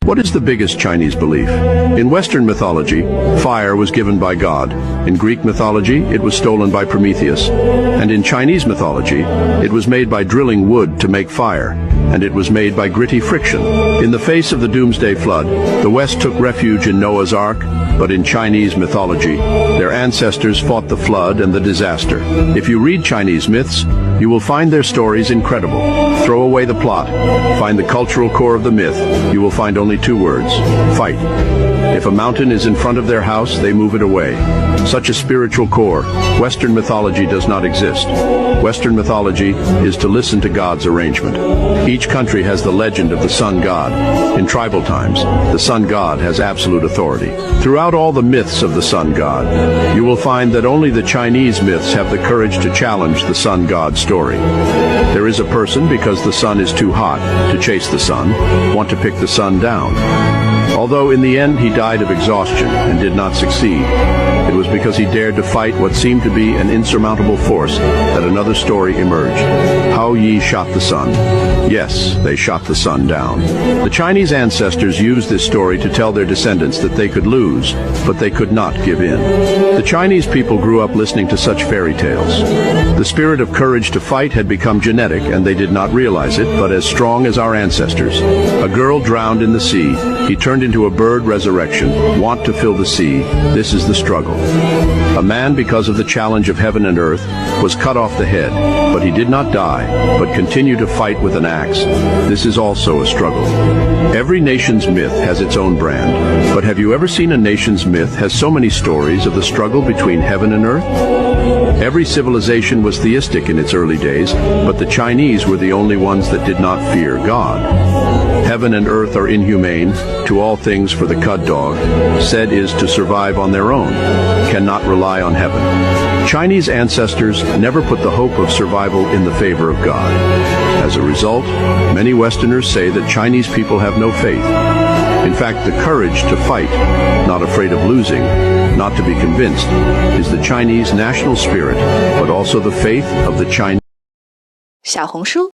What is the biggest Chinese belief? In Western mythology, fire was given by God. In Greek mythology, it was stolen by Prometheus. And in Chinese mythology, it was made by drilling wood to make fire. And it was made by gritty friction. In the face of the doomsday flood, the West took refuge in Noah's Ark, but in Chinese mythology, their ancestors fought the flood and the disaster. If you read Chinese myths, you will find their stories incredible. Throw away the plot. Find the cultural core of the myth. You will find only two words: fight. If a mountain is in front of their house, they move it away. Such a spiritual core, Western mythology does not exist. Western mythology is to listen to God's arrangement. Each country has the legend of the sun god. In tribal times, the sun god has absolute authority. Throughout all the myths of the sun god, you will find that only the Chinese myths have the courage to challenge the sun god story. There is a person, because the sun is too hot to chase the sun, want to pick the sun down. Although in the end he died of exhaustion and did not succeed, it was because he dared to fight what seemed to be an insurmountable force that another story emerged. How Yi shot the sun. Yes, they shot the sun down. The Chinese ancestors used this story to tell their descendants that they could lose, but they could not give in. The Chinese people grew up listening to such fairy tales. The spirit of courage to fight had become genetic, and they did not realize it, but as strong as our ancestors. A girl drowned in the sea. He turned into a bird resurrection, want to fill the sea. This is the struggle. A man, because of the challenge of heaven and earth, was cut off the head, but he did not die, but continued to fight with an axe. This is also a struggle. Every nation's myth has its own brand, but have you ever seen a nation's myth has so many stories of the struggle between heaven and earth? Every civilization was theistic in its early days, but the Chinese were the only ones that did not fear God. Heaven and earth are inhumane, to all things for the cud dog, said is to survive on their own, cannot rely on heaven. Chinese ancestors never put the hope of survival in the favor of God. As a result, many Westerners say that Chinese people have no faith. In fact, the courage to fight, not afraid of losing, not to be convinced, is the Chinese national spirit, but also the faith of the Chinese. 小红书